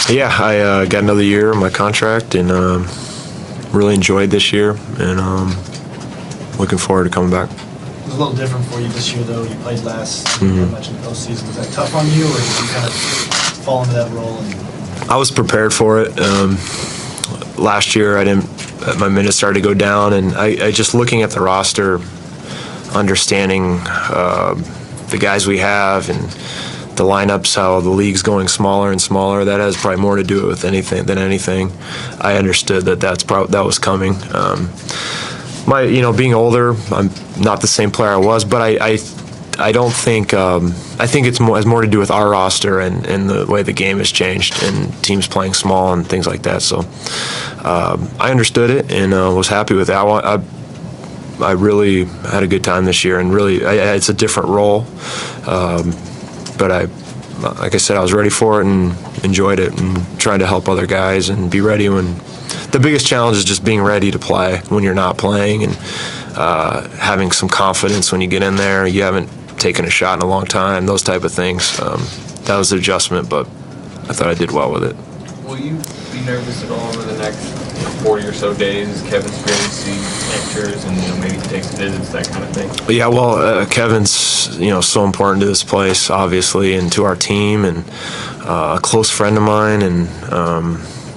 Yeah, I got another year on my contract and really enjoyed this year, and looking forward to coming back. It was a little different for you this year, though. You played last, very much in the postseason. Was that tough on you, or did you kind of fall into that role? I was prepared for it. Last year, my minutes started to go down, and I just looking at the roster, understanding the guys we have and the lineups, how the league's going smaller and smaller. That has probably more to do with anything. I understood that was coming. Being older, I'm not the same player I was, but I don't think I think it has more to do with our roster and the way the game has changed and teams playing small and things like that. So I understood it and was happy with that. I really had a good time this year, and really it's a different role. But like I said, I was ready for it and enjoyed it, and trying to help other guys and be ready when. The biggest challenge is just being ready to play when you're not playing, and having some confidence when you get in there. You haven't taken a shot in a long time, those type of things. That was an adjustment, but I thought I did well with it. Will you be nervous at all over the next 40 or so days? Kevin's going to see pictures and maybe he takes visits, that kind of thing? Yeah, well, Kevin's so important to this place, obviously, and to our team, and a close friend of mine, and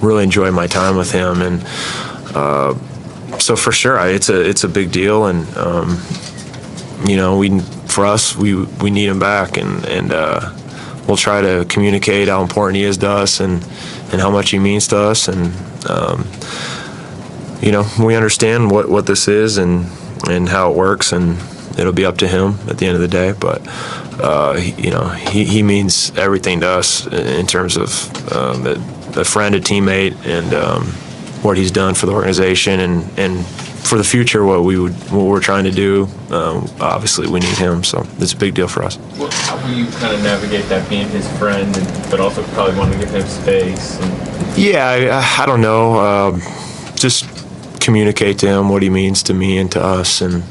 really enjoy my time with him, and so for sure, it's a big deal, and for us, we need him back, and we'll try to communicate how important he is to us, and how much he means to us, and we understand what this is and how it works, and it'll be up to him at the end of the day, but he means everything to us in terms of a friend, a teammate, and what he's done for the organization, and for the future, what we're trying to do. Obviously, we need him, so it's a big deal for us. Well, how will you kind of navigate that, being his friend, but also probably wanting to give him space? Yeah, I don't know. Just communicate to him what he means to me and to us, and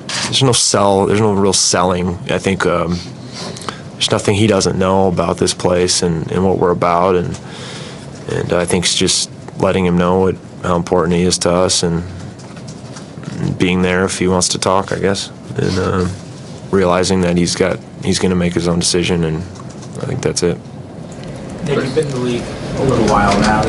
there's no real selling. I think there's nothing he doesn't know about this place and what we're about, and I think it's just letting him know how important he is to us, and being there if he wants to talk, I guess, and realizing that he's going to make his own decision, and I think that's it. Nick, you've been in the league a little while now.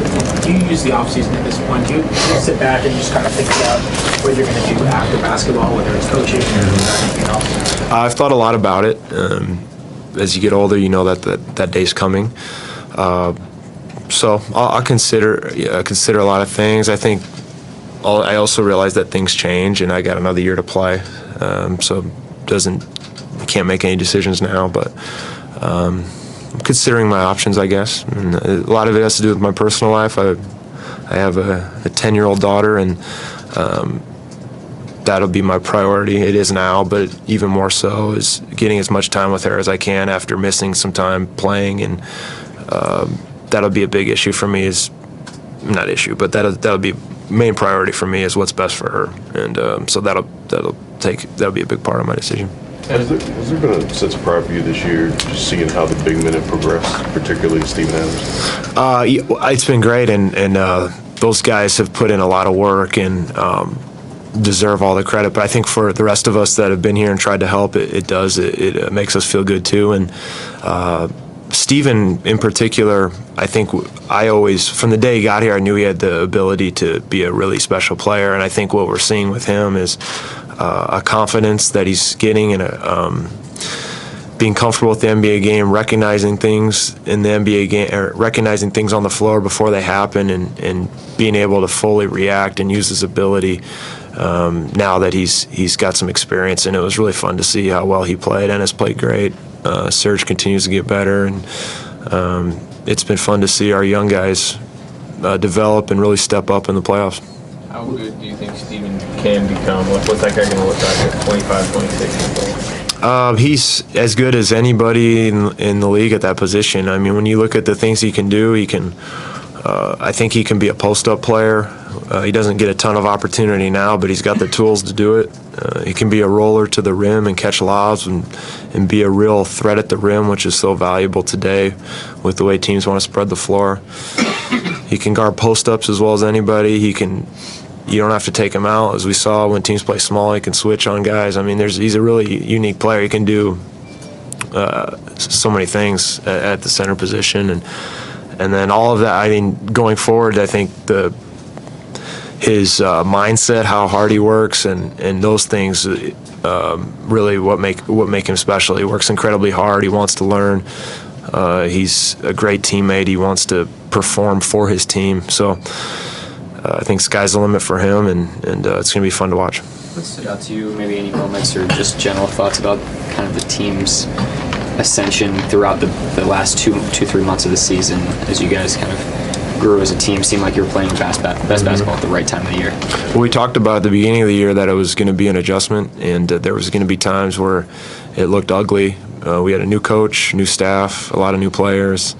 Do you use the offseason at this point? Do you sit back and just kind of think about what you're going to do after basketball, whether it's coaching or anything else? I've thought a lot about it. As you get older, you know that day's coming. So I'll consider a lot of things. I think I also realize that things change, and I got another year to play. So can't make any decisions now, but I'm considering my options, I guess. And a lot of it has to do with my personal life. I have a 10-year-old daughter, and that'll be my priority. It is now, but even more so is getting as much time with her as I can after missing some time playing, and that'll be a big issue for me. But that'll be main priority for me is what's best for her, and so that'll be a big part of my decision. Has there been a sense of pride for you this year, just seeing how the big men have progressed, particularly Steven Adams? It's been great, and those guys have put in a lot of work and deserve all the credit. But I think for the rest of us that have been here and tried to help, it makes us feel good too. And Steven in particular, I think I always, from the day he got here, I knew he had the ability to be a really special player. And I think what we're seeing with him is a confidence that he's getting, and being comfortable with the NBA game, recognizing things in the NBA game, or recognizing things on the floor before they happen, and being able to fully react and use his ability now that he's got some experience. And it was really fun to see how well he played. Ennis played great. Serge continues to get better, and it's been fun to see our young guys develop and really step up in the playoffs. How good do you think Steven can become? What's that guy going to look like at 25, 26? He's as good as anybody in the league at that position. I mean, when you look at the things he can do, he can I think he can be a post-up player. He doesn't get a ton of opportunity now, but he's got the tools to do it. He can be a roller to the rim and catch lobs and be a real threat at the rim, which is so valuable today with the way teams want to spread the floor. He can guard post-ups as well as anybody. You don't have to take him out, as we saw when teams play small. He can switch on guys. I mean, he's a really unique player. He can do so many things at the center position, and then all of that. I mean, going forward, I think his mindset, how hard he works, and those things, really what make him special. He works incredibly hard. He wants to learn. He's a great teammate. He wants to perform for his team. So I think sky's the limit for him, and it's going to be fun to watch. What stood out to you, maybe any moments or just general thoughts about kind of the team's ascension throughout the last 2-3 months of the season as you guys kind of grew as a team? Seemed like you were playing best basketball at the right time of the year. Well, we talked about at the beginning of the year that it was going to be an adjustment, and there was going to be times where it looked ugly. We had a new coach, new staff, a lot of new players,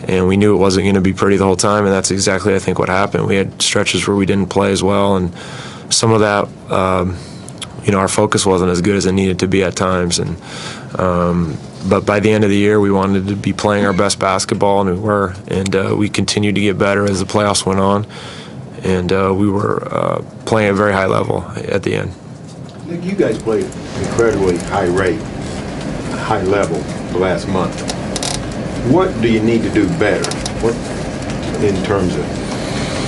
and we knew it wasn't going to be pretty the whole time, and that's exactly, I think, what happened. We had stretches where we didn't play as well, and some of that, our focus wasn't as good as it needed to be at times. But by the end of the year, we wanted to be playing our best basketball, and we were. And we continued to get better as the playoffs went on, and we were playing at a very high level at the end. Nick, you guys played incredibly high rate, high level the last month. What do you need to do better? What, in terms of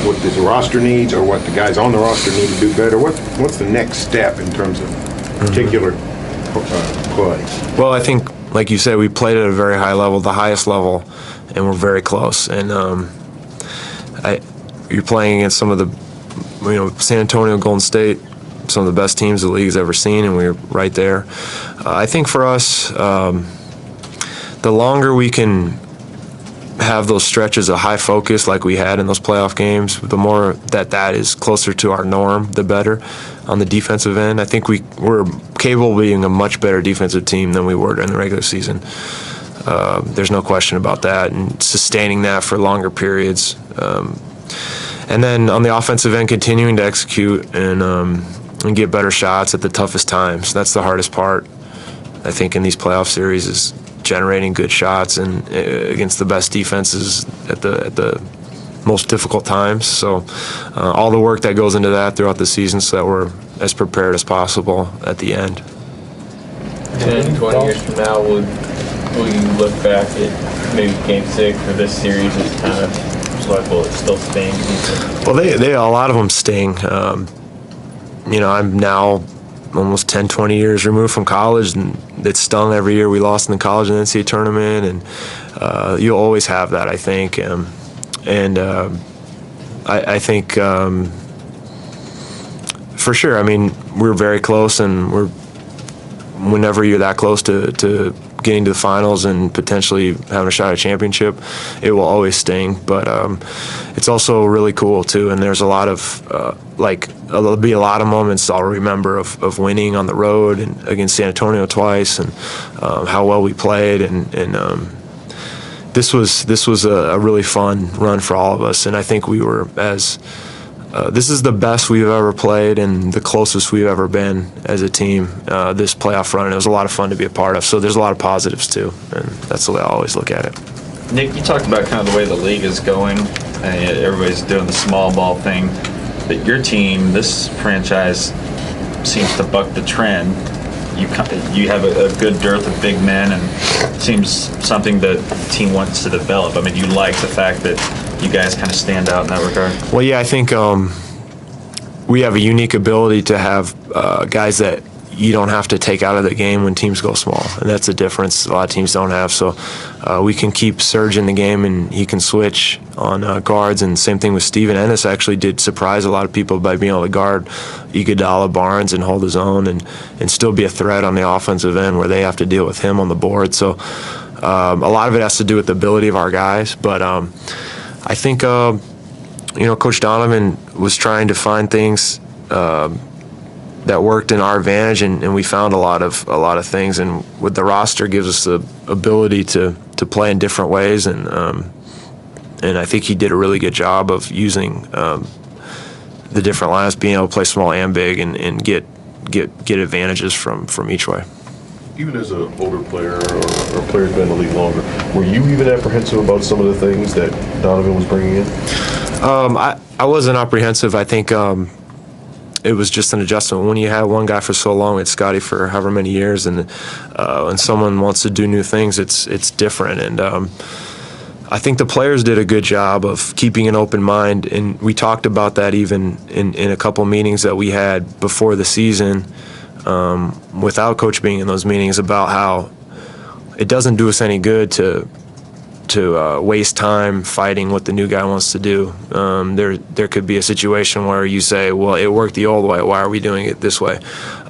what this roster needs, or what the guys on the roster need to do better? What's the next step in terms of particular play? Well, I think, like you said, we played at a very high level, the highest level, and we're very close. And you're playing against some of the, San Antonio, Golden State, some of the best teams the league's ever seen, and we're right there. I think for us, the longer we can have those stretches of high focus like we had in those playoff games, the more that is closer to our norm, the better on the defensive end. I think we're capable of being a much better defensive team than we were during the regular season. There's no question about that, and sustaining that for longer periods. And then on the offensive end, continuing to execute and get better shots at the toughest times. That's the hardest part, I think, in these playoff series, is generating good shots and against the best defenses at the most difficult times. So all the work that goes into that throughout the season, so that we're as prepared as possible at the end. 10, 20 years from now, will you look back at maybe Game 6 or this series as kind of like, well, it still stings? Well, they a lot of them sting. I'm now almost 10, 20 years removed from college, and it's stung every year we lost in the college and NCAA tournament, and you'll always have that, I think. I think for sure, I mean, we're very close, and whenever you're that close to getting to the finals and potentially having a shot at a championship, it will always sting. But it's also really cool too, and there's a lot of there'll be a lot of moments I'll remember of winning on the road and against San Antonio twice, and how well we played, and this was a really fun run for all of us, and I think we were this is the best we've ever played and the closest we've ever been as a team this playoff run, and it was a lot of fun to be a part of. So there's a lot of positives too, and that's the way I always look at it. Nick, you talked about kind of the way the league is going. Everybody's doing the small ball thing, but your team, this franchise, seems to buck the trend. You have a good dearth of big men, and it seems something that the team wants to develop. I mean, you like the fact that you guys kind of stand out in that regard? Well, yeah, I think we have a unique ability to have guys that you don't have to take out of the game when teams go small, and that's a difference a lot of teams don't have. So we can keep Serge in the game, and he can switch on guards, and same thing with Steven Ennis. Actually did surprise a lot of people by being able to guard Iguodala, Barnes, and hold his own, and still be a threat on the offensive end where they have to deal with him on the board. So a lot of it has to do with the ability of our guys, but I think Coach Donovan was trying to find things that worked in our advantage, and we found a lot of things. And with the roster, gives us the ability to play in different ways. And and I think he did a really good job of using the different lines, being able to play small and big, and get advantages from each way. Even as an older player or player who's been in the league longer, were you even apprehensive about some of the things that Donovan was bringing in? I wasn't apprehensive. I think it was just an adjustment. When you have one guy for so long, it's Scotty for however many years, and when someone wants to do new things, it's different. And I think the players did a good job of keeping an open mind, and we talked about that even in a couple meetings that we had before the season, without Coach being in those meetings, about how it doesn't do us any good to waste time fighting what the new guy wants to do. There could be a situation where you say, well, it worked the old way, why are we doing it this way?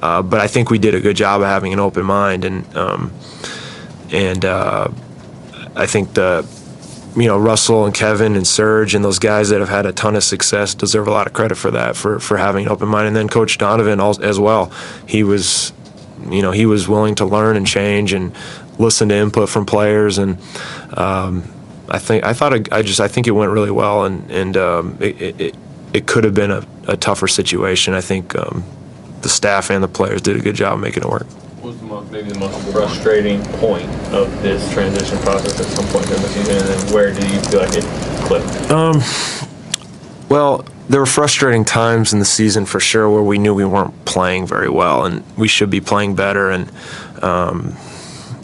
But I think we did a good job of having an open mind, and I think Russell and Kevin and Serge and those guys that have had a ton of success deserve a lot of credit for that, for having an open mind. And then Coach Donovan as well. He was willing to learn and change and listen to input from players, and I think it went really well, and it could have been a tougher situation. I think the staff and the players did a good job making it work. What was maybe the most frustrating point of this transition process at some point during the season, and then where do you feel like it clicked? Well, there were frustrating times in the season for sure where we knew we weren't playing very well, and we should be playing better. And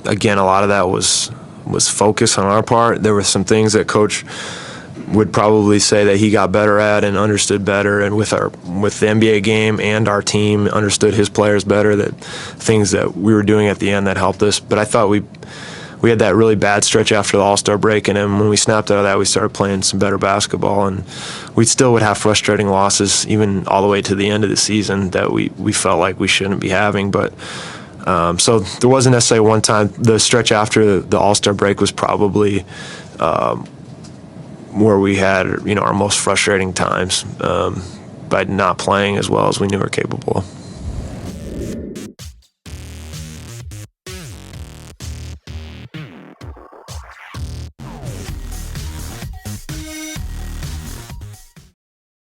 again, a lot of that was focus on our part. There were some things that Coach would probably say that he got better at and understood better, and with the NBA game and our team understood his players better, that things that we were doing at the end that helped us. But I thought we had that really bad stretch after the All-Star break, and then when we snapped out of that, we started playing some better basketball, and we still would have frustrating losses even all the way to the end of the season that we felt like we shouldn't be having. But so there wasn't necessarily one time. The stretch after the All-Star break was probably where we had our most frustrating times by not playing as well as we knew we were capable of.